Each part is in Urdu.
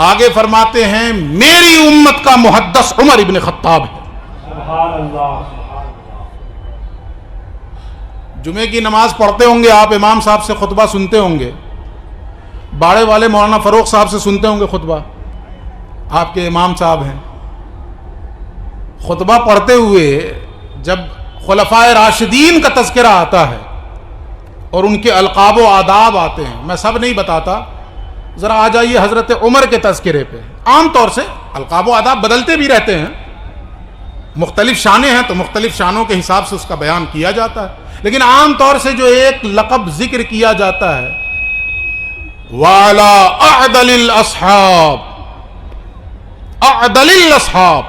آگے فرماتے ہیں میری امت کا محدث عمر ابن خطاب ہے. سبحان اللہ. جمعے کی نماز پڑھتے ہوں گے آپ, امام صاحب سے خطبہ سنتے ہوں گے, باڑے والے مولانا فروخ صاحب سے سنتے ہوں گے خطبہ, آپ کے امام صاحب ہیں. خطبہ پڑھتے ہوئے جب خلفائے راشدین کا تذکرہ آتا ہے اور ان کے القاب و آداب آتے ہیں, میں سب نہیں بتاتا, ذرا آ جائیے حضرت عمر کے تذکرے پہ. عام طور سے القاب و آداب بدلتے بھی رہتے ہیں, مختلف شانیں ہیں تو مختلف شانوں کے حساب سے اس کا بیان کیا جاتا ہے, لیکن عام طور سے جو ایک لقب ذکر کیا جاتا ہے وَعَلَىٰ أَعْدَلِ الْأَصْحَابِ, اعدل الاصحاب,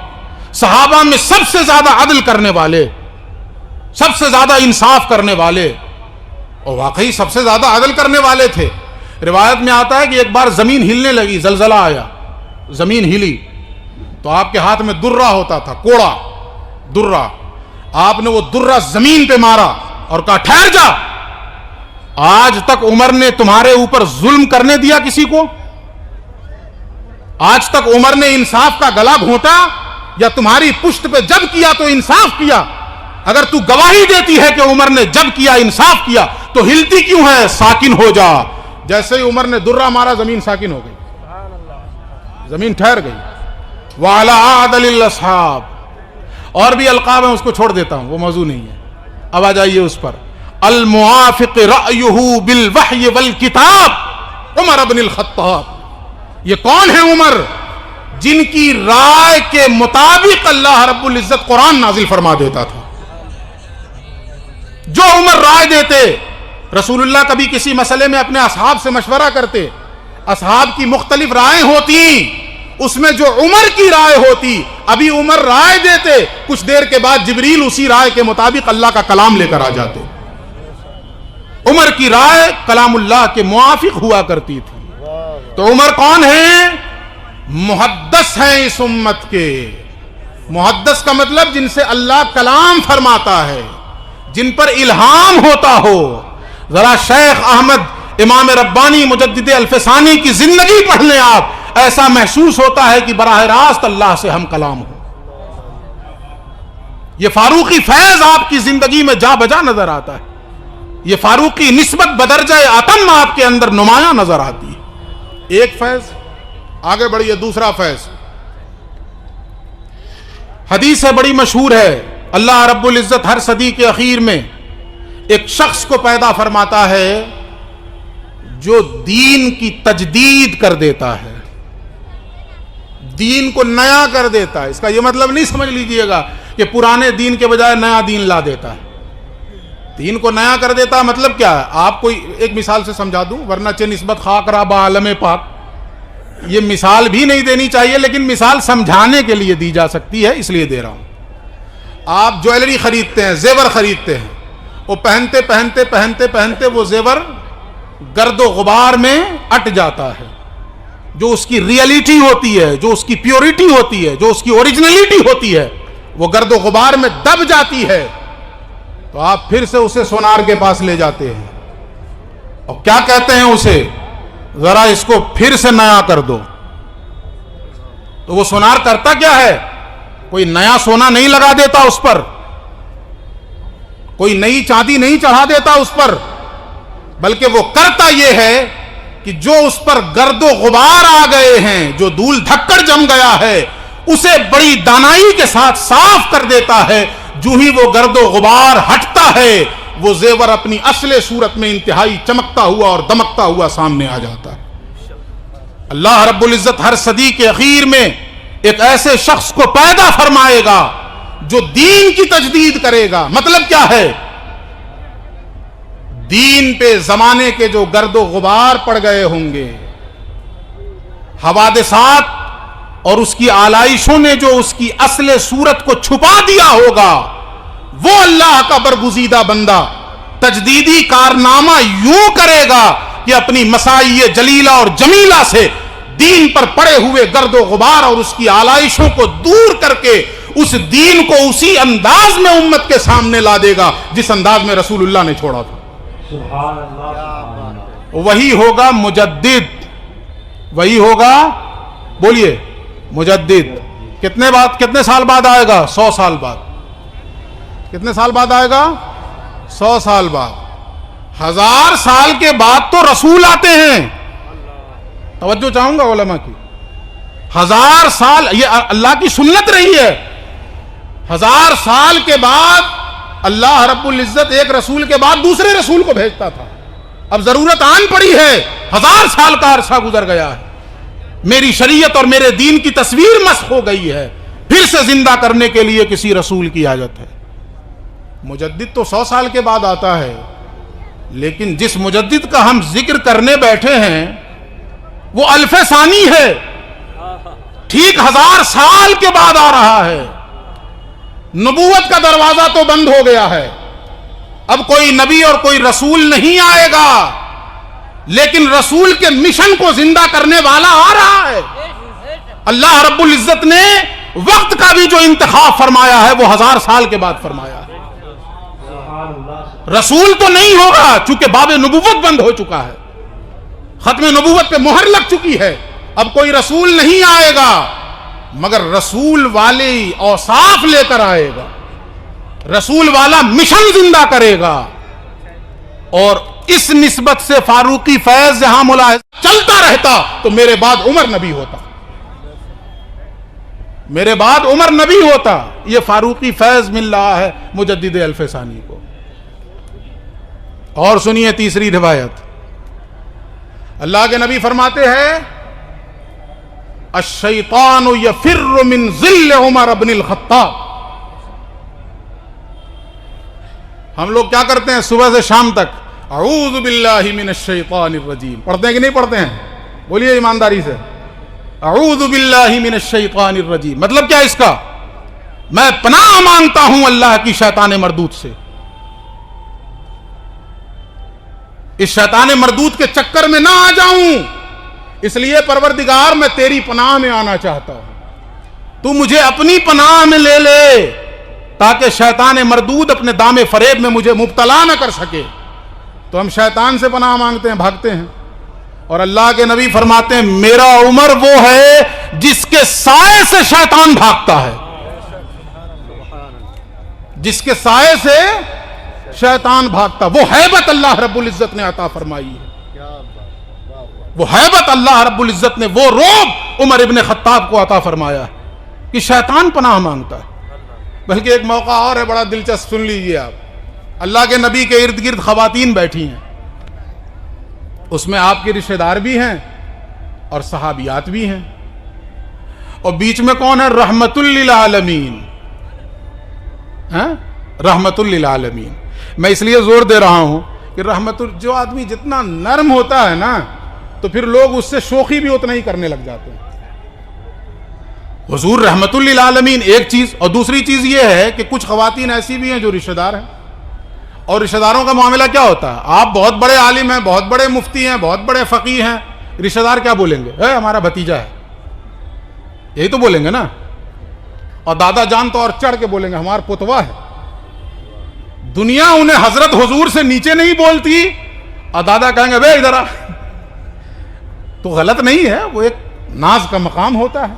صحابہ میں سب سے زیادہ عدل کرنے والے, سب سے زیادہ انصاف کرنے والے, اور واقعی سب سے زیادہ عدل کرنے والے تھے. روایت میں آتا ہے کہ ایک بار زمین ہلنے لگی, زلزلہ آیا, زمین ہلی تو آپ کے ہاتھ میں درہ ہوتا تھا, کوڑا درہ, آپ نے وہ درہ زمین پہ مارا اور کہا ٹھہر جا, آج تک عمر نے تمہارے اوپر ظلم کرنے دیا کسی کو؟ آج تک عمر نے انصاف کا گلا گھونٹا یا تمہاری پشت پہ جب کیا تو انصاف کیا؟ اگر تو گواہی دیتی ہے کہ عمر نے جب کیا انصاف کیا تو ہلتی کیوں ہے؟ ساکن ہو جا. جیسے ہی عمر نے درہ مارا زمین ساکن ہو گئی, زمین ٹھہر گئی. وَعَلَىٰ أَعْدَلِ الْأَصْحَابِ, اور بھی القاب ہیں, اس کو چھوڑ دیتا ہوں, وہ موضوع نہیں ہے. اب آ جائیے اس پر. الموافق رأیہ بالوحی والکتاب عمر بن الخطاب. یہ کون ہے عمر؟ جن کی رائے کے مطابق اللہ رب العزت قرآن نازل فرما دیتا تھا. جو عمر رائے دیتے, رسول اللہ کبھی کسی مسئلے میں اپنے اصحاب سے مشورہ کرتے, اصحاب کی مختلف رائے ہوتی, اس میں جو عمر کی رائے ہوتی, ابھی عمر رائے دیتے, کچھ دیر کے بعد جبریل اسی رائے کے مطابق اللہ کا کلام لے کر آ جاتے. عمر کی رائے کلام اللہ کے موافق ہوا کرتی تھی. تو عمر کون ہیں؟ محدث ہیں اس امت کے. محدث کا مطلب جن سے اللہ کلام فرماتا ہے, جن پر الہام ہوتا ہو. ذرا شیخ احمد امام ربانی مجدد الفسانی کی زندگی پڑھ لیں آپ, ایسا محسوس ہوتا ہے کہ براہ راست اللہ سے ہم کلام ہو. یہ فاروقی فیض آپ کی زندگی میں جا بجا نظر آتا ہے, یہ فاروقی نسبت بدرجہ آتم آپ کے اندر نمایاں نظر آتی ہے. ایک فیض, آگے بڑھیے دوسرا فیض. حدیث ہے بڑی مشہور ہے, اللہ رب العزت ہر صدی کے اخیر میں ایک شخص کو پیدا فرماتا ہے جو دین کی تجدید کر دیتا ہے, دین کو نیا کر دیتا ہے. اس کا یہ مطلب نہیں سمجھ لیجئے گا کہ پرانے دین کے بجائے نیا دین لا دیتا ہے. دین کو نیا کر دیتا مطلب کیا ہے؟ آپ کو ایک مثال سے سمجھا دوں, ورنہ چہ نسبت خاک را با عالم پاک, یہ مثال بھی نہیں دینی چاہیے لیکن مثال سمجھانے کے لیے دی جا سکتی ہے, اس لیے دے رہا ہوں. آپ جویلری خریدتے ہیں, زیور خریدتے ہیں, وہ پہنتے پہنتے پہنتے پہنتے وہ زیور گرد و غبار میں اٹ جاتا ہے. جو اس کی ریئلٹی ہوتی ہے, جو اس کی پیورٹی ہوتی ہے, جو اس کی اوریجنلٹی ہوتی ہے, وہ گرد و غبار میں دب جاتی ہے. تو آپ پھر سے اسے سونار کے پاس لے جاتے ہیں اور کیا کہتے ہیں اسے, ذرا اس کو پھر سے نیا کر دو. تو وہ سونار کرتا کیا ہے؟ کوئی نیا سونا نہیں لگا دیتا اس پر, کوئی نئی چاندی نہیں چڑھا دیتا اس پر, بلکہ وہ کرتا یہ ہے کہ جو اس پر گرد و غبار آ گئے ہیں, جو دھول دھکڑ جم گیا ہے, اسے بڑی دانائی کے ساتھ صاف کر دیتا ہے. جو ہی وہ گرد و غبار ہٹتا ہے, وہ زیور اپنی اصل صورت میں انتہائی چمکتا ہوا اور دمکتا ہوا سامنے آ جاتا ہے. اللہ رب العزت ہر صدی کے اخیر میں ایک ایسے شخص کو پیدا فرمائے گا جو دین کی تجدید کرے گا. مطلب کیا ہے؟ دین پہ زمانے کے جو گرد و غبار پڑ گئے ہوں گے, حوادثات اور اس کی آلائشوں نے جو اس کی اصل صورت کو چھپا دیا ہوگا, وہ اللہ کا برگزیدہ بندہ تجدیدی کارنامہ یوں کرے گا کہ اپنی مسائی جلیلہ اور جمیلہ سے دین پر پڑے ہوئے گرد و غبار اور اس کی آلائشوں کو دور کر کے اس دین کو اسی انداز میں امت کے سامنے لا دے گا جس انداز میں رسول اللہ نے چھوڑا تھا. سبحان اللہ. وہی ہوگا مجدد, وہی ہوگا بولیے مجدد کتنے سال بعد آئے گا؟ 100 سال بعد. کتنے سال بعد آئے گا؟ 100 سال بعد. 1000 سال کے بعد تو رسول آتے ہیں. توجہ چاہوں گا علماء کی. 1000 سال یہ اللہ کی سنت رہی ہے. 1000 سال کے بعد اللہ رب العزت ایک رسول کے بعد دوسرے رسول کو بھیجتا تھا. اب ضرورت آن پڑی ہے. 1000 سال کا عرصہ گزر گیا ہے. میری شریعت اور میرے دین کی تصویر مسخ ہو گئی ہے. پھر سے زندہ کرنے کے لیے کسی رسول کی حاجت ہے. مجدد تو 100 سال کے بعد آتا ہے، لیکن جس مجدد کا ہم ذکر کرنے بیٹھے ہیں وہ الف ثانی ہے. ٹھیک 1000 سال کے بعد آ رہا ہے. نبوت کا دروازہ تو بند ہو گیا ہے. اب کوئی نبی اور کوئی رسول نہیں آئے گا، لیکن رسول کے مشن کو زندہ کرنے والا آ رہا ہے. اللہ رب العزت نے وقت کا بھی جو انتخاب فرمایا ہے وہ 1000 سال کے بعد فرمایا ہے. رسول تو نہیں ہوگا چونکہ باب نبوت بند ہو چکا ہے. ختم نبوت پہ مہر لگ چکی ہے. اب کوئی رسول نہیں آئے گا مگر رسول والے اوصاف لے کر آئے گا. رسول والا مشن زندہ کرے گا. اور اس نسبت سے فاروقی فیض جہاں ملاحظہ چلتا رہتا تو میرے بعد عمر نبی ہوتا. میرے بعد عمر نبی ہوتا. یہ فاروقی فیض مل رہا ہے مجدد الف ثانی کو. اور سنیے تیسری روایت. اللہ کے نبی فرماتے ہیں الشیطان یفر من ظل عمر بن الخطاب. ہم لوگ کیا کرتے ہیں صبح سے شام تک اعوذ باللہ من الشیطان الرجیم پڑھتے ہیں کہ نہیں پڑھتے ہیں؟ بولیے ایمانداری سے. اعوذ باللہ من الشیطان الرجیم مطلب کیا اس کا؟ میں پناہ مانگتا ہوں اللہ کی شیطان مردود سے. اس شیطان مردود کے چکر میں نہ آ جاؤں، اس لیے پروردگار میں تیری پناہ میں آنا چاہتا ہوں. تو مجھے اپنی پناہ میں لے لے تاکہ شیطان مردود اپنے دام فریب میں مجھے مبتلا نہ کر سکے. تو ہم شیطان سے پناہ مانگتے ہیں، بھاگتے ہیں. اور اللہ کے نبی فرماتے ہیں میرا عمر وہ ہے جس کے سائے سے شیطان بھاگتا ہے. جس کے سائے سے شیطان بھاگتا. وہ ہیبت اللہ رب العزت نے عطا فرمائی ہے. وہ ہیبت اللہ رب العزت نے وہ روب عمر ابن خطاب کو عطا فرمایا ہے کہ شیطان پناہ مانگتا ہے. بلکہ ایک موقع اور ہے بڑا دلچسپ، سن لیجئے آپ. اللہ کے نبی کے ارد گرد خواتین بیٹھی ہیں. اس میں آپ کے رشتہ دار بھی ہیں اور صحابیات بھی ہیں. اور بیچ میں کون ہے؟ رحمت للعالمین. رحمت للعالمین. میں اس لیے زور دے رہا ہوں کہ جو آدمی جتنا نرم ہوتا ہے نا تو پھر لوگ اس سے شوخی بھی اتنا ہی کرنے لگ جاتے ہیں. حضور رحمت للعالمین ایک چیز، اور دوسری چیز یہ ہے کہ کچھ خواتین ایسی بھی ہیں جو رشتہ دار ہیں. اور رشتہ داروں کا معاملہ کیا ہوتا ہے؟ آپ بہت بڑے عالم ہیں، بہت بڑے مفتی ہیں، بہت بڑے فقیہ ہیں، رشتہ دار کیا بولیں گے؟ ہمارا بھتیجا ہے. یہی تو بولیں گے نا. اور دادا جان تو اور چڑھ کے بولیں گے ہمارا پوتوا ہے. دنیا انہیں حضرت حضور سے نیچے نہیں بولتی اور دادا کہیں گے بے ادھر آ. تو غلط نہیں ہے، وہ ایک ناز کا مقام ہوتا ہے.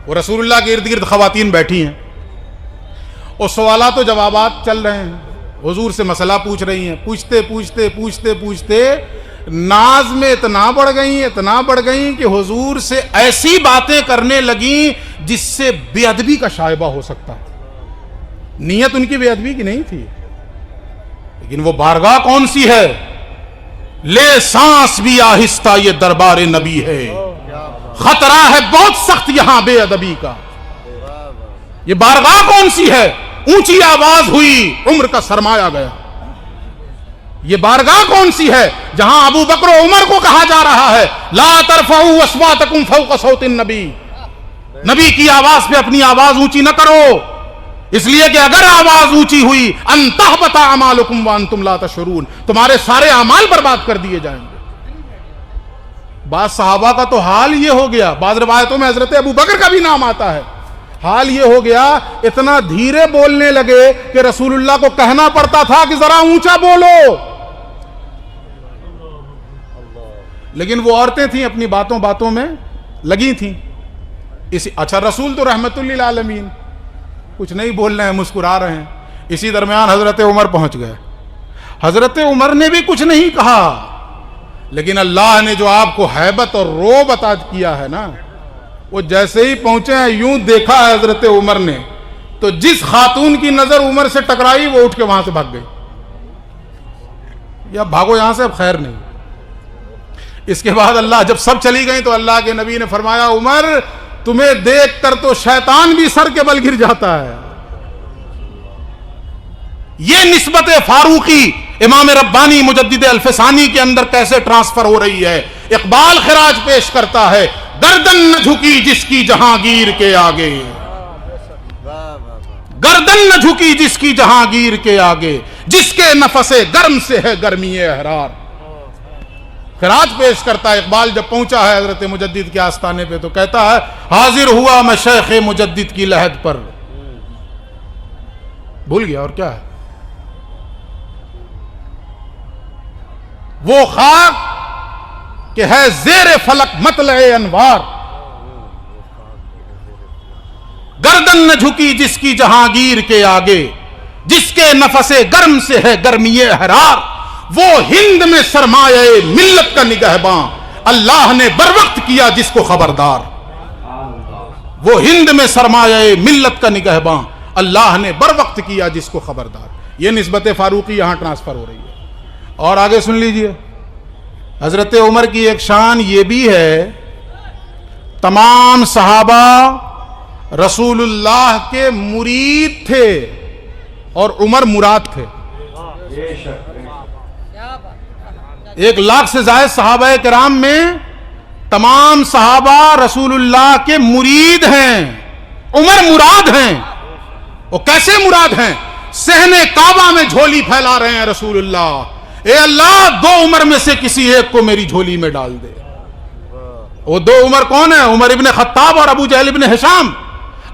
وہ رسول اللہ کے ارد گرد خواتین بیٹھی ہیں اور سوالات و جوابات چل رہے ہیں. حضور سے مسئلہ پوچھ رہی ہیں. پوچھتے پوچھتے پوچھتے پوچھتے ناز میں اتنا بڑھ گئیں کہ حضور سے ایسی باتیں کرنے لگیں جس سے بے ادبی کا شائبہ ہو سکتا ہے. نیت ان کی بے ادبی کی نہیں تھی، لیکن وہ بارگاہ کون سی ہے؟ لے سانس بھی آہستہ یہ دربار نبی ہے، خطرہ ہے بہت سخت یہاں بے ادبی کا. یہ بارگاہ کون سی ہے؟ اونچی آواز ہوئی عمر کا سرمایہ گیا. یہ بارگاہ کون سی ہے جہاں ابو بکر و عمر کو کہا جا رہا ہے لا ترفعوا اصواتکم فوق صوت النبی، نبی کی آواز پہ اپنی آواز اونچی نہ کرو، اس لیے کہ اگر آواز اونچی ہوئی ان تحبط اعمالکم وانتم لا تشعرون، تمہارے سارے اعمال برباد کر دیے جائیں گے. بعض صحابہ کا تو حال یہ ہو گیا، بعض روایتوں میں حضرت ابو بکر کا بھی نام آتا ہے، حال یہ ہو گیا اتنا دھیرے بولنے لگے کہ رسول اللہ کو کہنا پڑتا تھا کہ ذرا اونچا بولو. لیکن وہ عورتیں تھیں اپنی باتوں میں لگی تھیں. اچھا رسول تو رحمت للعالمین، کچھ نہیں بول رہے ہیں، مسکرا رہے ہیں. اسی درمیان حضرت عمر پہنچ گئے. حضرت عمر نے بھی کچھ نہیں کہا، لیکن اللہ نے جو آپ کو ہیبت اور رعب عطا کیا ہے نا، وہ جیسے ہی پہنچے ہیں یوں دیکھا ہے حضرت عمر نے، تو جس خاتون کی نظر عمر سے ٹکرائی وہ اٹھ کے وہاں سے بھاگ گئی. یا بھاگو یہاں سے، اب خیر نہیں. اس کے بعد اللہ جب سب چلی گئیں تو اللہ کے نبی نے فرمایا عمر تمہیں دیکھ کر تو شیطان بھی سر کے بل گر جاتا ہے. یہ نسبت فاروقی امام ربانی مجدد الفسانی کے اندر کیسے ٹرانسفر ہو رہی ہے. اقبال خراج پیش کرتا ہے، گردن نہ جھکی جس کی جہانگیر کے آگے، گردن نہ جھکی جس کی جہانگیر کے آگے، جس کے نفس گرم سے ہے گرمی احرار. خراج پیش کرتا ہے اقبال جب پہنچا ہے حضرت مجدد کے آستانے پہ تو کہتا ہے حاضر ہوا میں شیخ مجدد کی لحد پر. بھول گیا اور کیا ہے. وہ خاک کہ ہے زیر فلک مطلع انوار، گردن نہ جھکی جس کی جہانگیر کے آگے، جس کے نفس گرم سے ہے گرمی احرار. وہ ہند میں سرمایہ ملت کا نگہباں، اللہ نے بر وقت کیا جس کو خبردار. وہ ہند میں سرمایہ ملت کا نگہباں، اللہ نے بر وقت کیا جس کو خبردار. یہ نسبت فاروقی یہاں ٹرانسفر ہو رہی ہے. اور آگے سن لیجئے، حضرت عمر کی ایک شان یہ بھی ہے، تمام صحابہ رسول اللہ کے مرید تھے اور عمر مراد تھے. 1,00,000 سے زائد صحابہ کرام میں تمام صحابہ رسول اللہ کے مرید ہیں، عمر مراد ہیں. وہ کیسے مراد ہیں؟ صحن کعبہ میں جھولی پھیلا رہے ہیں رسول اللہ، اے اللہ 2 عمر میں سے کسی ایک کو میری جھولی میں ڈال دے. وہ 2 عمر کون ہیں؟ عمر ابن خطاب اور ابو جہل ابن ہشام.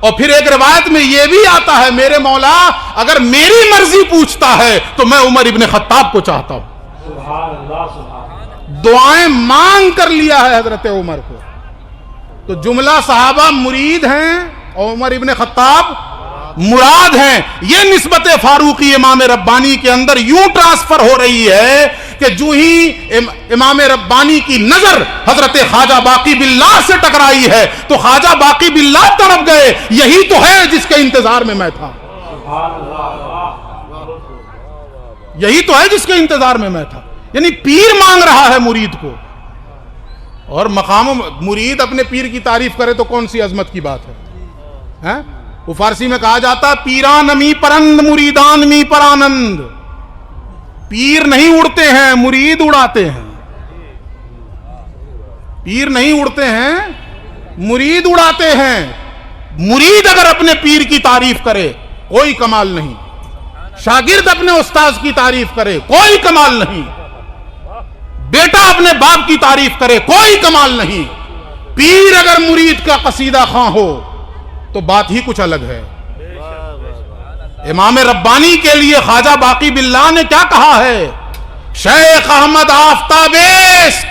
اور پھر ایک روایت میں یہ بھی آتا ہے میرے مولا اگر میری مرضی پوچھتا ہے تو میں عمر ابن خطاب کو چاہتا ہوں. سبحان اللہ سبحان اللہ. دعائیں مانگ کر لیا ہے حضرت عمر کو. تو جملہ صحابہ مرید ہیں اور عمر ابن خطاب مراد ہیں. یہ نسبت فاروقی امام ربانی کے اندر یوں ٹرانسفر ہو رہی ہے کہ جو ہی امام ربانی کی نظر حضرت خواجہ باقی باللہ سے ٹکرائی ہے تو خواجہ باقی باللہ تڑپ گئے، یہی تو ہے جس کے انتظار میں میں تھا، سبحان اللہ. یہی تو ہے جس کے انتظار میں میں تھا. یعنی پیر مانگ رہا ہے مرید کو، اور مقام مرید اپنے پیر کی تعریف کرے تو کون سی عظمت کی بات ہے. وہ فارسی میں کہا جاتا پیران می پرند مریدان می پرانند. پیر نہیں اڑتے ہیں، مرید اڑاتے ہیں. پیر نہیں اڑتے ہیں، مرید اڑاتے ہیں. مرید اگر اپنے پیر کی تعریف کرے کوئی کمال نہیں، شاگرد اپنے استاذ کی تعریف کرے کوئی کمال نہیں، بیٹا اپنے باپ کی تعریف کرے کوئی کمال نہیں. پیر اگر مرید کا قصیدہ خواں ہو تو بات ہی کچھ الگ ہے. امام ربانی کے لیے خواجہ باقی باللہ نے کیا کہا ہے؟ شیخ احمد آفتابیست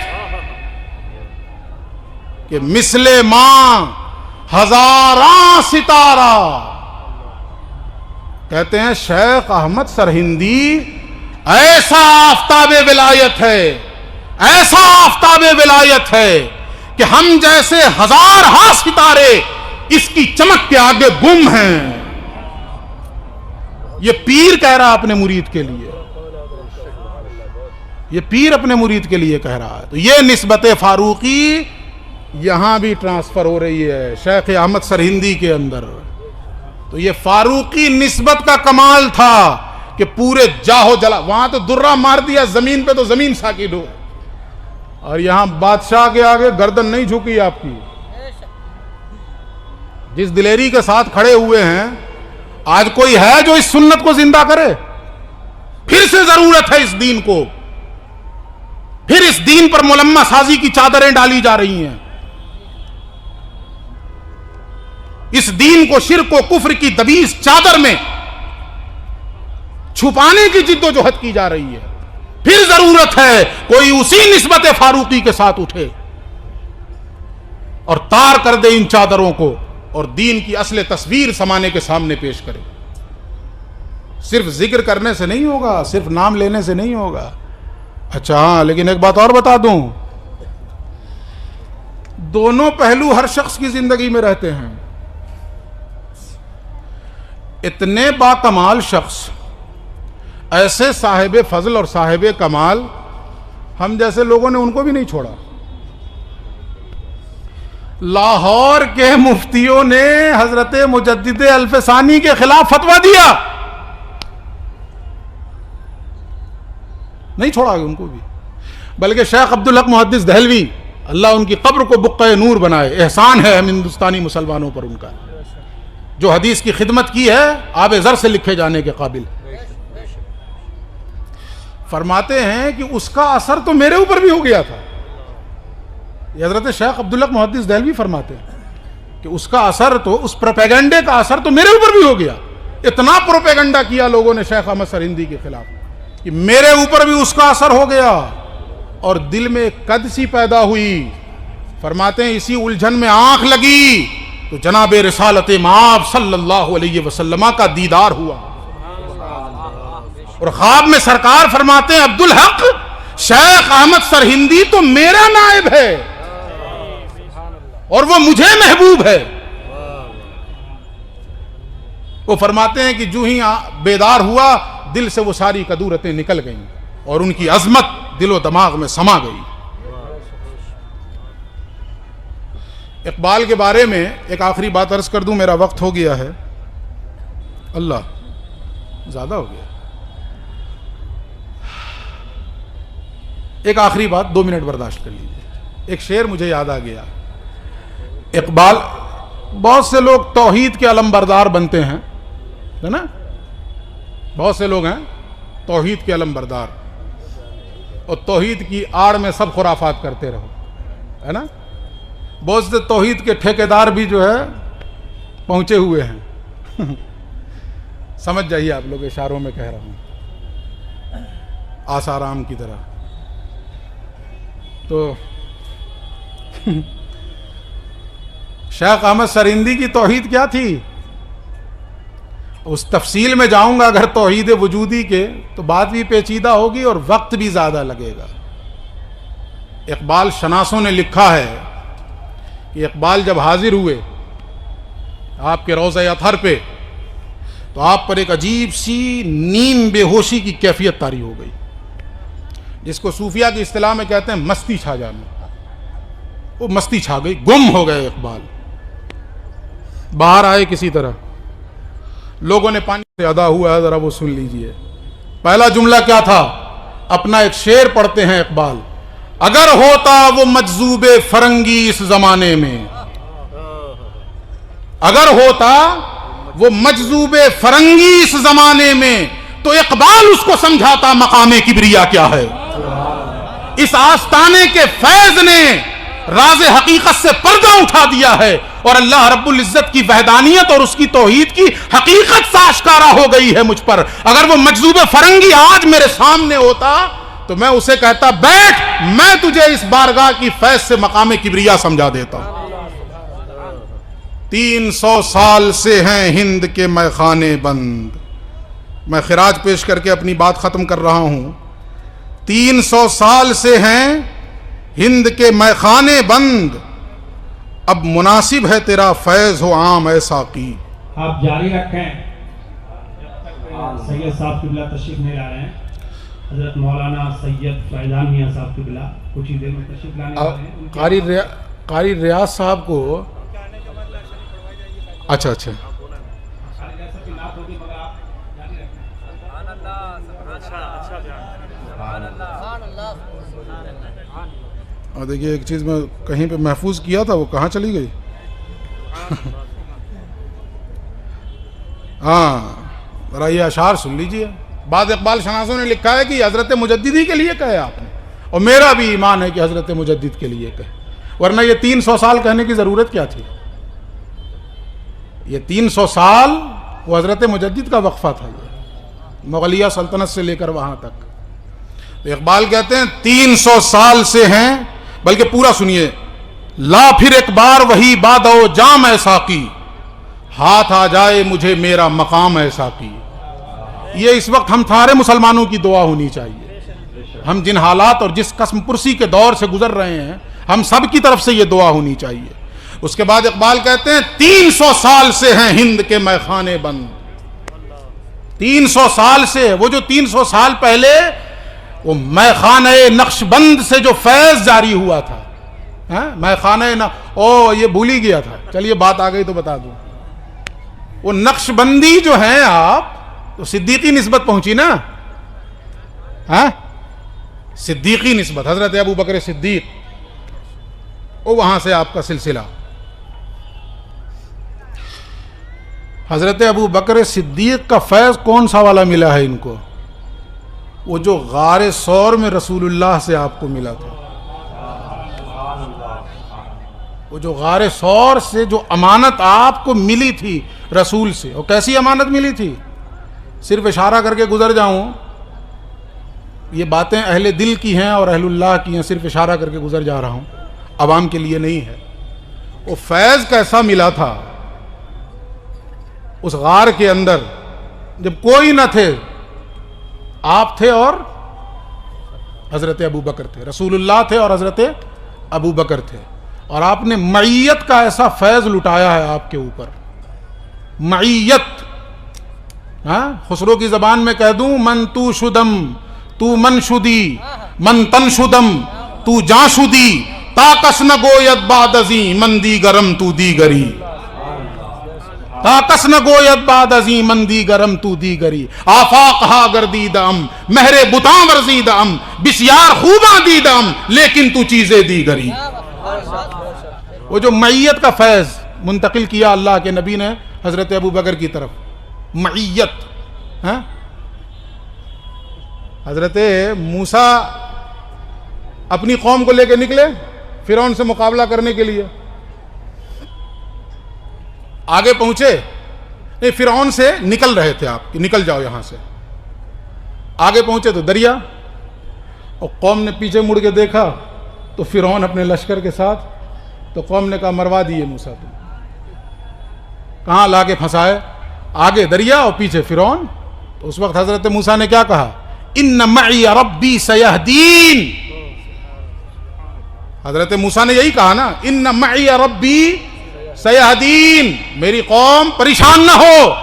کہ مثل ماں ہزاراں ستارہ. کہتے ہیں شیخ احمد سرہندی ایسا آفتاب ولایت ہے، ایسا آفتاب ولایت ہے کہ ہم جیسے ہزارہا ستارے اس کی چمک کے آگے گم ہیں. یہ پیر کہہ رہا اپنے مرید کے لیے، یہ پیر اپنے مرید کے لیے کہہ رہا ہے. تو یہ نسبت فاروقی یہاں بھی ٹرانسفر ہو رہی ہے شیخ احمد سرہندی کے اندر. تو یہ فاروقی نسبت کا کمال تھا کہ پورے جاہو جلا، وہاں تو درہ مار دیا زمین پہ تو زمین ساکت ہو، اور یہاں بادشاہ کے آگے گردن نہیں جھکی آپ کی. جس دلیری کے ساتھ کھڑے ہوئے ہیں، آج کوئی ہے جو اس سنت کو زندہ کرے؟ پھر سے ضرورت ہے اس دین کو، پھر اس دین پر ملمہ سازی کی چادریں ڈالی جا رہی ہیں. اس دین کو شرک و کفر کی دبیس چادر میں چھپانے کی جد و جہد کی جا رہی ہے. پھر ضرورت ہے کوئی اسی نسبت فاروقی کے ساتھ اٹھے اور تار کر دے ان چادروں کو. اور دین کی اصل تصویر زمانے کے سامنے پیش کرے. صرف ذکر کرنے سے نہیں ہوگا, صرف نام لینے سے نہیں ہوگا. اچھا ہاں, لیکن ایک بات اور بتا دوں, دونوں پہلو ہر شخص کی زندگی میں رہتے ہیں. اتنے باکمال شخص, ایسے صاحب فضل اور صاحب کمال, ہم جیسے لوگوں نے ان کو بھی نہیں چھوڑا. لاہور کے مفتیوں نے حضرت مجدد الفسانی کے خلاف فتویٰ دیا, نہیں چھوڑا ان کو بھی. بلکہ شیخ عبدالحق محدث دہلوی, اللہ ان کی قبر کو بقعہ نور بنائے, احسان ہے ہم ہندوستانی مسلمانوں پر ان کا, جو حدیث کی خدمت کی ہے آب زر سے لکھے جانے کے قابل. فرماتے ہیں کہ اس کا اثر تو میرے اوپر بھی ہو گیا تھا. یہ حضرت شیخ عبدالحق محدث دہلوی فرماتے ہیں کہ اس کا اثر تو, اس پروپیگنڈے کا اثر تو میرے اوپر بھی ہو گیا. اتنا پروپیگنڈا کیا لوگوں نے شیخ احمد سرہندی کے خلاف کہ میرے اوپر بھی اس کا اثر ہو گیا اور دل میں قد سی پیدا ہوئی. فرماتے ہیں اسی الجھن میں آنکھ لگی تو جناب رسالت مآب صلی اللہ علیہ وسلم کا دیدار ہوا, اور خواب میں سرکار فرماتے ہیں عبدالحق شیخ احمد سرہندی تو میرا نائب ہے اور وہ مجھے محبوب ہے. وہ فرماتے ہیں کہ جو ہی بیدار ہوا دل سے وہ ساری کدورتیں نکل گئیں اور ان کی عظمت دل و دماغ میں سما گئی. اقبال کے بارے میں ایک آخری بات عرض کر دوں, میرا وقت ہو گیا ہے, اللہ زیادہ ہو گیا. ایک آخری بات 2 منٹ برداشت کر لیجیے. ایک شعر مجھے یاد آ گیا. اقبال, بہت سے لوگ توحید کے علم بردار بنتے ہیں, ہے نا, بہت سے لوگ ہیں توحید کے علم بردار, اور توحید کی آڑ میں سب خرافات کرتے رہو, ہے نا. بہت سے توحید کے ٹھیکیدار بھی جو ہے پہنچے ہوئے ہیں. سمجھ جائیے, آپ لوگ اشاروں میں کہہ رہا ہوں, آسارام کی طرح. تو شیخ احمد سرہندی کی توحید کیا تھی, اس تفصیل میں جاؤں گا اگر توحید وجودی کے, تو بات بھی پیچیدہ ہوگی اور وقت بھی زیادہ لگے گا. اقبال شناسوں نے لکھا ہے کہ اقبال جب حاضر ہوئے آپ کے روضہ اطہر پہ, تو آپ پر ایک عجیب سی نیم بے ہوشی کی کیفیت طاری ہو گئی, جس کو صوفیہ کی اصطلاح میں کہتے ہیں مستی چھا جانا. وہ مستی چھا گئی, گم ہو گئے اقبال. باہر آئے کسی طرح, لوگوں نے پانی سے ادا ہوا ہے, ذرا وہ سن لیجئے. پہلا جملہ کیا تھا, اپنا ایک شعر پڑھتے ہیں اقبال, اگر ہوتا وہ مجذوب فرنگی اس زمانے میں, اگر ہوتا وہ مجذوب فرنگی اس زمانے میں, تو اقبال اس کو سمجھاتا مقام کبریا کیا ہے. اس آستانے کے فیض نے راز حقیقت سے پردہ اٹھا دیا ہے, اور اللہ رب العزت کی وحدانیت اور اس کی توحید کی حقیقت سے آشکارا ہو گئی ہے مجھ پر. اگر وہ مجذوب فرنگی آج میرے سامنے ہوتا تو میں اسے کہتا, بیٹھ, میں تجھے اس بارگاہ کی فیض سے مقام کبریا سمجھا دیتا ہوں. 300 سال سے ہیں ہند کے میخانے بند. میں خراج پیش کر کے اپنی بات ختم کر رہا ہوں. 300 سال سے ہیں ہند کے میخانے بند, اب مناسب ہے تیرا فیض ہو عام اے ساقی. آپ جاری رکھیں, سید صاحب قبلہ تشریف نہیں لا رہے ہیں. حضرت مولانا سید فیضان میاں صاحب قبلہ کچھ ہی دیر میں تشریف لانے والے ہیں. قاری ریاض صاحب کو, اچھا اچھا, اور دیکھیے ایک چیز میں کہیں پہ محفوظ کیا تھا, وہ کہاں چلی گئی. ہاں, ذرا یہ اشعار سن لیجئے. بعض اقبال شناسوں نے لکھا ہے کہ حضرت مجددی کے لیے کہے آپ نے, اور میرا بھی ایمان ہے کہ حضرت مجدد کے لیے کہے, ورنہ یہ 300 سال کہنے کی ضرورت کیا تھی. یہ 300 سال وہ حضرت مجدد کا وقفہ تھا, یہ مغلیہ سلطنت سے لے کر وہاں تک. تو اقبال کہتے ہیں 300 سال سے ہیں, بلکہ پورا سنیے, لا پھر ایک بار وہی بادو جام اے ساقی, ہاتھ آ جائے مجھے میرا مقام ایسا کی. یہ اس وقت ہم سارے مسلمانوں کی دعا ہونی چاہیے. ہم جن حالات اور جس قسم پرسی کے دور سے گزر رہے ہیں, ہم سب کی طرف سے یہ دعا ہونی چاہیے. اس کے بعد اقبال کہتے ہیں 300 سال سے ہیں ہند کے میخانے بند. 300 سال سے, وہ جو 300 سال پہلے وہ میخانہ نقش بند سے جو فیض جاری ہوا تھا, میخانہ یہ بھول ہی گیا تھا, چلیے بات آ گئی تو بتا دوں. وہ نقش بندی جو ہیں آپ, تو صدیقی نسبت پہنچی نا, صدیقی نسبت, حضرت ابو بکر صدیق, وہ وہاں سے آپ کا سلسلہ. حضرت ابو بکر صدیق کا فیض کون سا والا ملا ہے ان کو؟ وہ جو غار ثور میں رسول اللہ سے آپ کو ملا تھا. وہ جو غار ثور سے جو امانت آپ کو ملی تھی رسول سے, وہ کیسی امانت ملی تھی؟ صرف اشارہ کر کے گزر جاؤں, یہ باتیں اہل دل کی ہیں اور اہل اللہ کی ہیں, صرف اشارہ کر کے گزر جا رہا ہوں, عوام کے لیے نہیں ہے. وہ فیض کیسا ملا تھا اس غار کے اندر, جب کوئی نہ تھے, آپ تھے اور حضرت ابو بکر تھے, رسول اللہ تھے اور حضرت ابو بکر تھے, اور آپ نے معیت کا ایسا فیض لٹایا ہے آپ کے اوپر. معیت, خسرو کی زبان میں کہہ دوں, من تو شدم تو من شدی, من تن شدم تو جاں شدی, تا کس نہ گوید بعد ازیں من دیگرم تو دیگری, تا کس نہ گوید بعد ازیں من دیگرم تو دیگری, آفاق ہا گردیدم مہر بتاں ورزیدم, بسیار خوباں دیدم لیکن تو چیزیں دیگری. وہ جو معیت کا فیض منتقل کیا اللہ کے نبی نے حضرت ابو بکر کی طرف, معیت. حضرت موسیٰ اپنی قوم کو لے کے نکلے فرعون سے مقابلہ کرنے کے لیے, آگے پہنچے, نہیں فرعون سے نکل رہے تھے آپ کہ نکل جاؤ یہاں سے, آگے پہنچے تو دریا, اور قوم نے پیچھے مڑ کے دیکھا تو فرعون اپنے لشکر کے ساتھ, تو قوم نے کہا مروا دیے موسیٰ, تم کہاں لا کے پھنسائے, آگے دریا اور پیچھے فرعون. تو اس وقت حضرت موسیٰ نے کیا کہا, ان معی ربی سیہدین. حضرت موسیٰ نے یہی کہا نا, ان معی ربی سیہدین, میری قوم پریشان نہ ہو,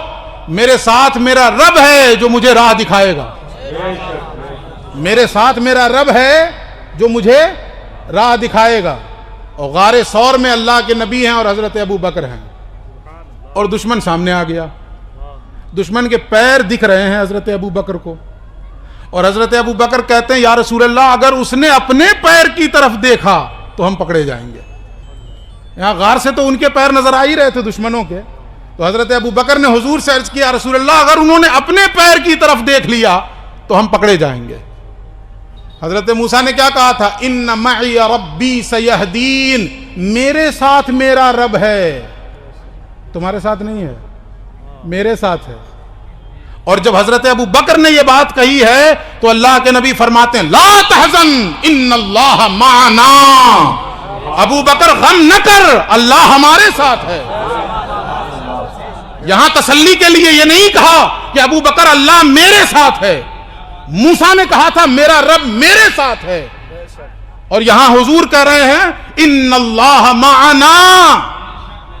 میرے ساتھ میرا رب ہے جو مجھے راہ دکھائے گا, میرے ساتھ میرا رب ہے جو مجھے راہ دکھائے گا. اور غار ثور میں اللہ کے نبی ہیں اور حضرت ابو بکر ہیں, اور دشمن سامنے آ گیا, دشمن کے پیر دکھ رہے ہیں حضرت ابو بکر کو, اور حضرت ابو بکر کہتے ہیں یا رسول اللہ اگر اس نے اپنے پیر کی طرف دیکھا تو ہم پکڑے جائیں گے. یہاں غار سے تو ان کے پیر نظر آ ہی رہے تھے دشمنوں کے, تو حضرت ابو بکر نے حضور سے عرض کیا رسول اللہ اگر انہوں نے اپنے پیر کی طرف دیکھ لیا تو ہم پکڑے جائیں گے. حضرت موسیٰ نے کیا کہا تھا, ان معی ربی سیہدین, میرے ساتھ میرا رب ہے, تمہارے ساتھ نہیں ہے, میرے ساتھ ہے. اور جب حضرت ابو بکر نے یہ بات کہی ہے تو اللہ کے نبی فرماتے ہیں لا تحزن ان اللہ معنا, ابو بکر غم نہ کر, اللہ ہمارے ساتھ ہے. یہاں تسلی کے لیے یہ نہیں کہا کہ ابو بکر اللہ میرے ساتھ ہے, موسیٰ نے کہا تھا میرا رب میرے ساتھ ہے, اور یہاں حضور کہہ رہے ہیں ان اللہ معنا,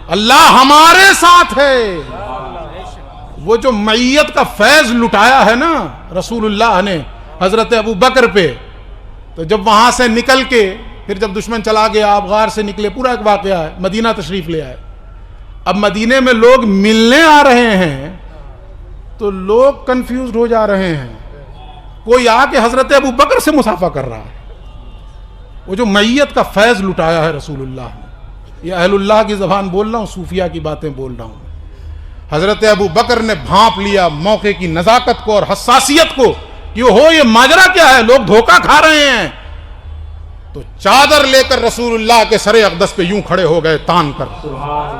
اللہ ہمارے ساتھ ہے. وہ جو معیت کا فیض لٹایا ہے نا رسول اللہ نے حضرت ابو بکر پہ, تو جب وہاں سے نکل کے پھر جب دشمن چلا گیا, آپ غار سے نکلے, پورا ایک واقعہ ہے, مدینہ تشریف لے آئے. اب مدینے میں لوگ ملنے آ رہے ہیں تو لوگ کنفیوزڈ ہو جا رہے ہیں, کوئی آ کے حضرت ابو بکر سے مصافحہ کر رہا ہے. وہ جو معیت کا فیض لٹایا ہے رسول اللہ نے, یہ اہل اللہ کی زبان بول رہا ہوں, صوفیہ کی باتیں بول رہا ہوں. حضرت ابو بکر نے بھانپ لیا موقع کی نزاکت کو اور حساسیت کو کہ یہ ماجرا کیا ہے, لوگ دھوکہ کھا رہے ہیں. تو چادر لے کر رسول اللہ کے سر اقدس پہ یوں کھڑے ہو گئے تان کر,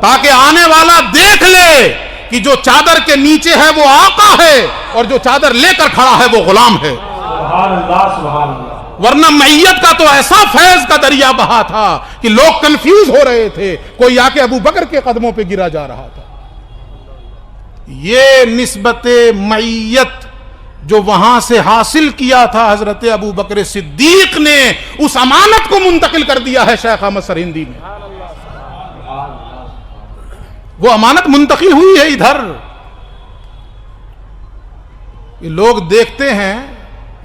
تاکہ آنے والا دیکھ لے کہ جو چادر کے نیچے ہے وہ آقا ہے اور جو چادر لے کر کھڑا ہے وہ غلام ہے. سبحان اللہ, سبحان اللہ. ورنہ معیت کا تو ایسا فیض کا دریا بہا تھا کہ لوگ کنفیوز ہو رہے تھے, کوئی آ کے ابو بکر کے قدموں پہ گرا جا رہا تھا. یہ نسبت معیت جو وہاں سے حاصل کیا تھا حضرت ابو بکر صدیق نے، اس امانت کو منتقل کر دیا ہے شیخ احمد سرہندی نے. وہ امانت منتقل ہوئی ہے ادھر. یہ لوگ دیکھتے ہیں،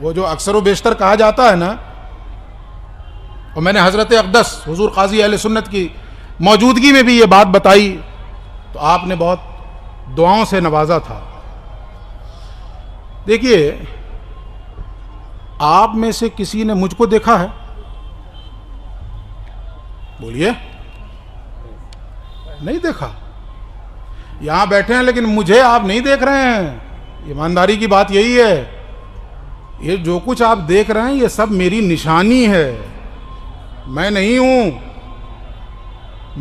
وہ جو اکثر و بیشتر کہا جاتا ہے نا، اور میں نے حضرت اقدس حضور قاضی اہل سنت کی موجودگی میں بھی یہ بات بتائی تو آپ نے بہت دعاؤں سے نوازا تھا. دیکھیے، آپ میں سے کسی نے مجھ کو دیکھا ہے؟ بولیے. نہیں دیکھا. یہاں بیٹھے ہیں لیکن مجھے آپ نہیں دیکھ رہے ہیں. ایمانداری کی بات یہی ہے. یہ جو کچھ آپ دیکھ رہے ہیں یہ سب میری نشانی ہے. میں نہیں ہوں.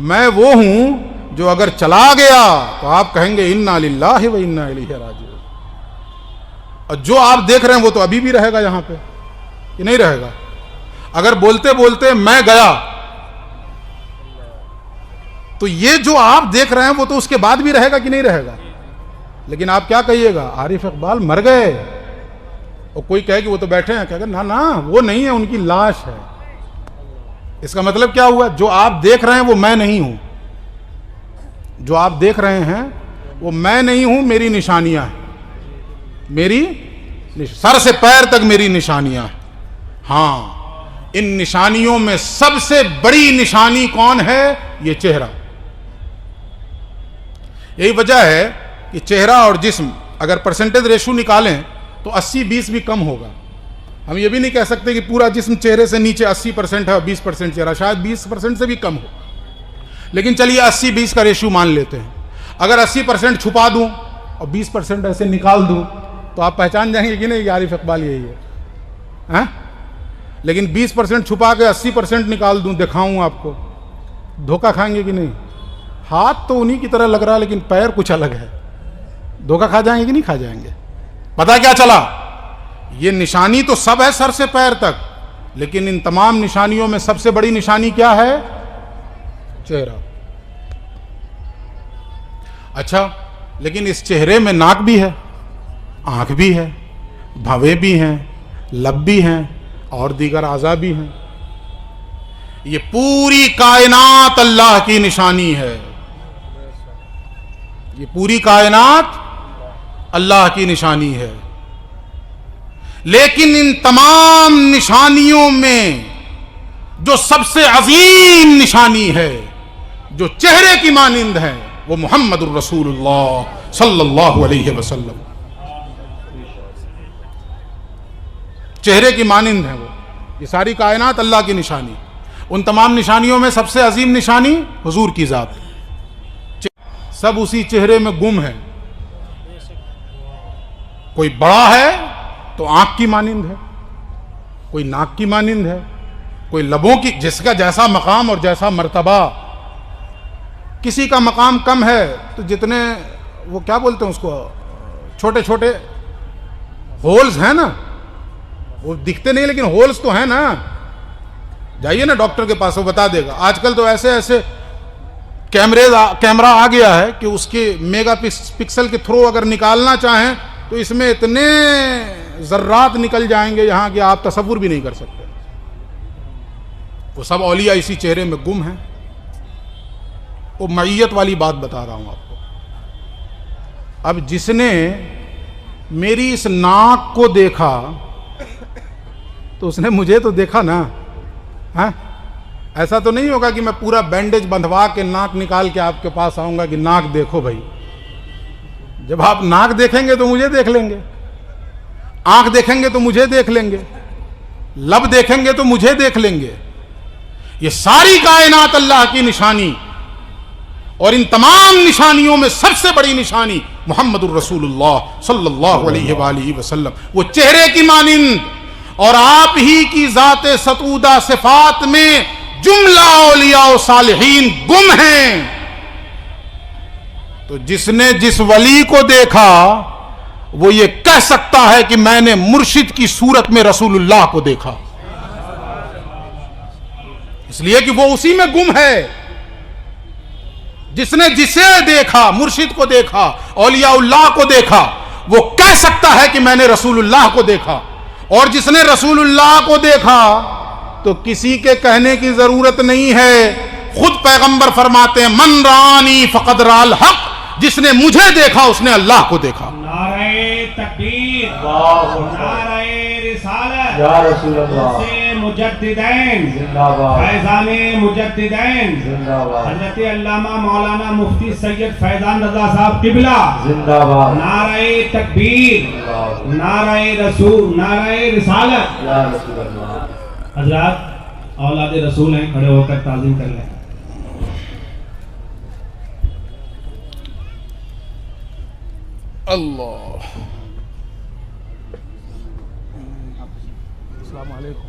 میں وہ ہوں جو اگر چلا گیا تو آپ کہیں گے انا للہ و انا الیہ راجعون. اور جو آپ دیکھ رہے ہیں وہ تو ابھی بھی رہے گا یہاں پہ، کہ نہیں رہے گا؟ اگر بولتے بولتے میں گیا تو یہ جو آپ دیکھ رہے ہیں وہ تو اس کے بعد بھی رہے گا کہ نہیں رہے گا؟ لیکن آپ کیا کہیے گا؟ عارف اقبال مر گئے. اور کوئی کہے کہ وہ تو بیٹھے ہیں، کہے گا نا نا وہ نہیں ہے، ان کی لاش ہے. اس کا مطلب کیا ہوا؟ جو آپ دیکھ رہے ہیں وہ میں نہیں ہوں. جو آپ دیکھ رہے ہیں وہ میں نہیں ہوں، میری نشانیاں ہیں. میری سر سے پیر تک میری نشانیاں ہیں. ہاں، ان نشانیوں میں سب سے بڑی نشانی کون ہے؟ یہ چہرہ. یہی وجہ ہے کہ چہرہ اور جسم اگر پرسنٹیج ریشو نکالیں تو 80-20 بھی کم ہوگا. ہم یہ بھی نہیں کہہ سکتے کہ پورا جسم چہرے سے نیچے 80% ہے اور 20% چہرہ، شاید 20% سے بھی کم ہو. لیکن چلیے 80-20 کا ریشو مان لیتے ہیں. اگر 80% چھپا دوں اور 20% ایسے نکال دوں تو آپ پہچان جائیں گے کہ نہیں عارف اقبال یہی ہے. لیکن 20% چھپا کے 80% نکال دوں، دکھاؤں آپ کو، دھوکہ کھائیں گے کہ نہیں؟ ہاتھ تو انہی کی طرح لگ رہا ہے لیکن پیر کچھ الگ ہے. دھوکہ کھا جائیں گے کہ نہیں کھا جائیں گے؟ پتہ کیا چلا؟ یہ نشانی تو سب ہے سر سے پیر تک، لیکن ان تمام نشانیوں میں سب سے بڑی نشانی کیا ہے؟ چہرہ. اچھا، لیکن اس چہرے میں ناک بھی ہے، آنکھ بھی ہے، بھویں بھی ہیں، لب بھی ہیں اور دیگر اعضاء بھی ہیں. یہ پوری کائنات اللہ کی نشانی ہے. یہ پوری کائنات اللہ کی نشانی ہے. لیکن ان تمام نشانیوں میں جو سب سے عظیم نشانی ہے، جو چہرے کی مانند ہے، وہ محمد الرسول اللہ صلی اللہ علیہ وسلم. چہرے کی مانند ہے وہ. یہ ساری کائنات اللہ کی نشانی. ان تمام نشانیوں میں سب سے عظیم نشانی حضور کی ذات. سب اسی چہرے میں گم ہے. کوئی بڑا ہے تو آنکھ کی مانند ہے، کوئی ناک کی مانند ہے، کوئی لبوں کی، جس کا جیسا مقام اور جیسا مرتبہ. کسی کا مقام کم ہے تو جتنے وہ کیا بولتے ہیں اس کو، چھوٹے چھوٹے ہولز ہیں نا، وہ دکھتے نہیں لیکن ہولز تو ہیں نا. جائیے نا ڈاکٹر کے پاس، وہ بتا دے گا. آج کل تو ایسے ایسے کیمرہ آ گیا ہے کہ اس کے میگا پکسل کے تھرو اگر نکالنا چاہیں تو اس میں اتنے ذرات نکل جائیں گے یہاں کہ آپ تصور بھی نہیں کر سکتے. وہ سب اولیاء اسی چہرے میں گم ہیں. وہ معیت والی بات بتا رہا ہوں آپ کو. اب جس نے میری اس ناک کو دیکھا تو اس نے مجھے تو دیکھا نا. ایسا تو نہیں ہوگا کہ میں پورا بینڈیج بندھوا کے ناک نکال کے آپ کے پاس آؤں گا کہ ناک دیکھو بھائی. جب آپ ناک دیکھیں گے تو مجھے دیکھ لیں گے، آنکھ دیکھیں گے تو مجھے دیکھ لیں گے، لب دیکھیں گے تو مجھے دیکھ لیں گے. یہ ساری کائنات اللہ کی نشانی، اور ان تمام نشانیوں میں سب سے بڑی نشانی محمد الرسول اللہ صلی اللہ علیہ وآلہ وسلم. وہ چہرے کی مانند اور آپ ہی کی ذات ستودہ صفات میں جملہ اولیاء و صالحین گم ہیں. تو جس نے جس ولی کو دیکھا وہ یہ کہہ سکتا ہے کہ میں نے مرشد کی صورت میں رسول اللہ کو دیکھا، اس لیے کہ وہ اسی میں گم ہے. جس نے جسے دیکھا، مرشد کو دیکھا، اولیاء اللہ کو دیکھا، وہ کہہ سکتا ہے کہ میں نے رسول اللہ کو دیکھا. اور جس نے رسول اللہ کو دیکھا تو کسی کے کہنے کی ضرورت نہیں ہے. خود پیغمبر فرماتے ہیں من رانی فقد رأى الحق، جس نے مجھے دیکھا اس نے اللہ کو دیکھا. نعرہ تکبیر، نعرہ رسالت، یا رسول اللہ، سے مجددین، زندہ باد، فیضان مجددین، زندہ باد، حضرت علامہ مولانا مفتی سید فیضان رضا صاحب قبلہ، زندہ باد، نعرہ تکبیر، نعرہ رسول، نعرہ رسالت. یا رسول اللہ. حضرات اولاد رسول ہیں، کھڑے ہو کر تعظیم کر لیں. اللہ. السلام علیکم.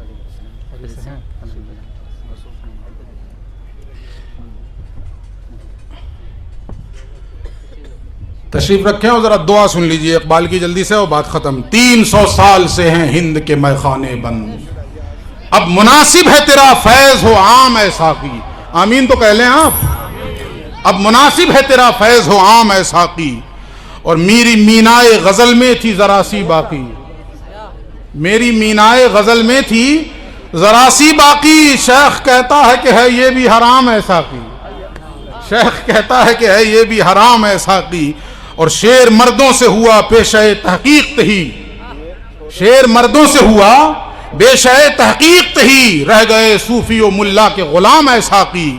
تشریف رکھیں اور ذرا دعا سن لیجئے اقبال کی جلدی سے اور بات ختم. 300 سال سے ہیں ہند کے میخانے بند، اب مناسب ہے تیرا فیض ہو عام اے ساقی. آمین تو کہہ لیں آپ. اب مناسب ہے تیرا فیض ہو عام اے ساقی. اور میری مینائے غزل میں تھی ذرا سی باقی، میری مینائے غزل میں تھی ذرا سی باقی. شیخ کہتا ہے کہ ہے یہ بھی حرام ہے ساقی، شیخ کہتا ہے کہ ہے یہ بھی حرام ہے ساقی. اور شعر مردوں سے ہوا پیشہ تحقیق تہی، شعر مردوں سے ہوا پیشہ تحقیق تہی. رہ گئے صوفی و ملا کے غلام ہے ساقی.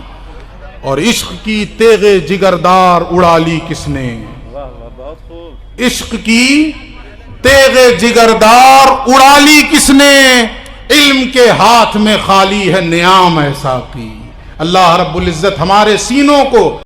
اور عشق کی تیغ جگردار اڑا لی کس نے، عشق کی تیغ جگردار اڑا لی کس نے. علم کے ہاتھ میں خالی ہے نیام ہے ساقی. اللہ رب العزت ہمارے سینوں کو